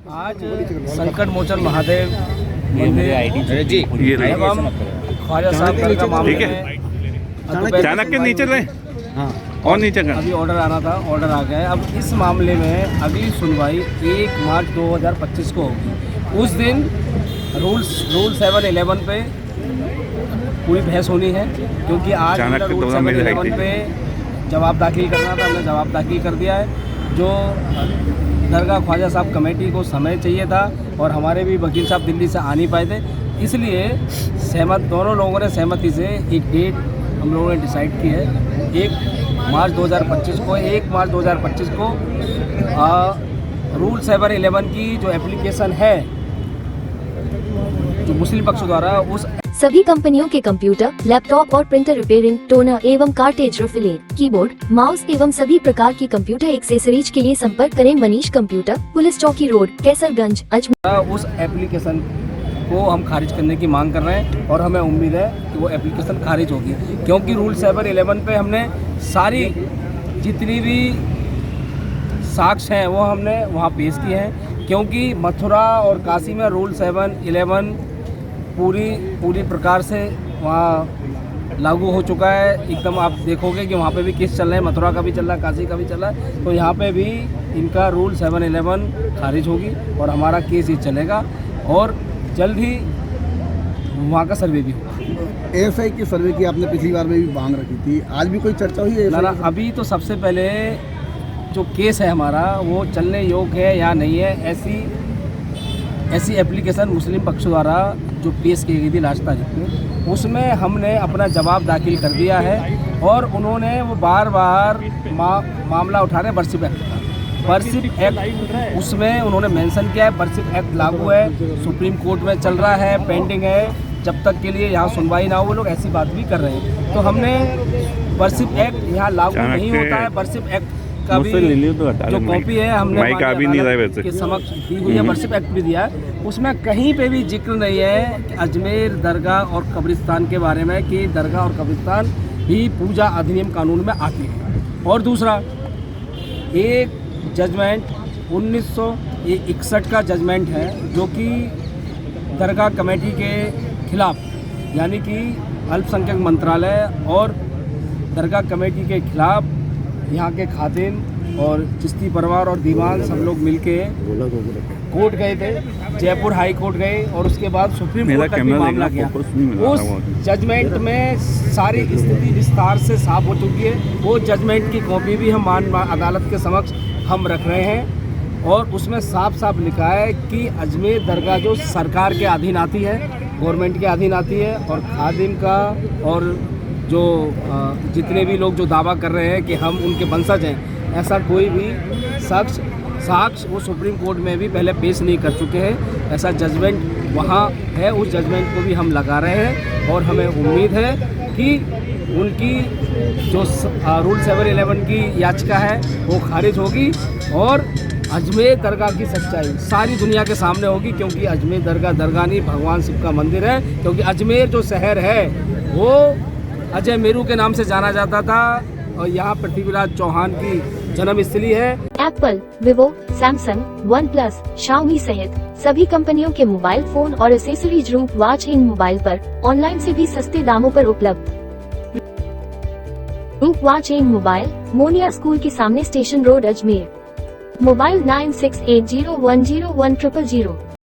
आज संकट मोचन महादेव मंदिर एवं ख्वाजा साहब दरगाह मामले में चाणक्य नीचे ले और नीचे कर अभी ऑर्डर आना था, ऑर्डर आ गया है। अब इस मामले में अगली सुनवाई 1 मार्च 2025 को होगी। उस दिन रूल 711 पे पूरी बहस होनी है, क्योंकि आज रूल 711 पे जवाब दाखिल करना था, हमने जवाब दाखिल कर दिया है। जो दरगाह ख्वाजा साहब कमेटी को समय चाहिए था और हमारे भी वकील साहब दिल्ली से आ नहीं पाए थे, इसलिए दोनों लोगों ने सहमति से एक डेट हम लोगों ने डिसाइड की है। 1 मार्च 2025 को 1 मार्च 2025 को रूल 711 की जो एप्लीकेशन है जो मुस्लिम पक्ष द्वारा उस सभी कंपनियों के कंप्यूटर, लैपटॉप और प्रिंटर रिपेयरिंग, टोनर एवं कार्टेज रिफिलिंग, कीबोर्ड, माउस एवं सभी प्रकार की कंप्यूटर एक्सेसरीज के लिए संपर्क करें मनीष कंप्यूटर, पुलिस चौकी रोड, कैसरगंज, अजमेर। उस एप्लीकेशन को हम खारिज करने की मांग कर रहे हैं और हमें उम्मीद है कि वो एप्लीकेशन खारिज होगी, क्योंकि रूल 711 पे हमने सारी जितनी भी साक्ष्य हैं वो हमने वहाँ पेश किए हैं। क्योंकि मथुरा और काशी में रूल 711 पूरी प्रकार से वहाँ लागू हो चुका है। एकदम आप देखोगे कि वहाँ पे भी केस चल रहे हैं, मथुरा का भी चल रहा है, काशी का भी चल रहा है। तो यहाँ पे भी इनका रूल 711 खारिज होगी और हमारा केस ये चलेगा और जल्द ही वहाँ का सर्वे भी होगा। एएसआई की सर्वे की आपने पिछली बार में भी मांग रखी थी, आज भी कोई चर्चा हुई है? ना, अभी तो सबसे पहले जो केस है हमारा वो चलने योग्य है या नहीं है, ऐसी एप्लीकेशन मुस्लिम पक्ष द्वारा जो पेश की गई थी लास्ट तारीख में, उसमें हमने अपना जवाब दाखिल कर दिया है और उन्होंने वो बार मामला उठा रहे बर्सिप एक्ट का। बर्सिप एक्ट उसमें उन्होंने मेंशन किया है, बर्सिप एक्ट लागू है, सुप्रीम कोर्ट में चल रहा है, पेंडिंग है, जब तक के लिए यहाँ सुनवाई ना हो वो लोग ऐसी बात भी कर रहे हैं। तो हमने बर्सिप एक्ट यहाँ लागू नहीं होता है। बर्सिप एक्ट का भी जो कॉपी है हमने के समक्ष दी हुई है, बर्सिप एक्ट भी दिया है, उसमें कहीं पे भी जिक्र नहीं है कि अजमेर दरगाह और कब्रिस्तान के बारे में कि दरगाह और कब्रिस्तान भी पूजा अधिनियम कानून में आती है। और दूसरा, एक जजमेंट 1961 का जजमेंट है जो कि दरगाह कमेटी के खिलाफ, यानी कि अल्पसंख्यक मंत्रालय और दरगाह कमेटी के खिलाफ यहाँ के खातिन और चिश्ती परिवार और दीवान सब लोग मिलके कोर्ट गए थे, जयपुर हाई कोर्ट गए और उसके बाद सुप्रीम कोर्ट तक भी मामला गया। उस जजमेंट में सारी स्थिति विस्तार से साफ हो चुकी है। वो जजमेंट की कॉपी भी हम अदालत के समक्ष हम रख रहे हैं और उसमें साफ साफ लिखा है कि अजमेर दरगाह जो सरकार के अधीन आती है, गवर्नमेंट के अधीन आती है और खादिम का और जो जितने भी लोग जो दावा कर रहे हैं कि हम उनके वंशज हैं, ऐसा कोई भी साक्ष्य वो सुप्रीम कोर्ट में भी पहले पेश नहीं कर चुके हैं। ऐसा जजमेंट वहाँ है, उस जजमेंट को भी हम लगा रहे हैं और हमें उम्मीद है कि उनकी जो रूल 711 की याचिका है वो खारिज होगी और अजमेर दरगाह की सच्चाई सारी दुनिया के सामने होगी। क्योंकि अजमेर दरगाह नहीं, भगवान शिव का मंदिर है। क्योंकि अजमेर जो शहर है वो अजय मेरू के नाम से जाना जाता था और यहाँ पृथ्वीराज चौहान की जन्मस्थली है। Apple, Vivo, Samsung, one plus, Xiaomi सहित सभी कंपनियों के मोबाइल फोन और एसेसरीज रूप वॉच इन मोबाइल पर ऑनलाइन से भी सस्ते दामों पर उपलब्ध। रूप watch in mobile, Moniya school के सामने, स्टेशन रोड, अजमेर। मोबाइल 9680101000।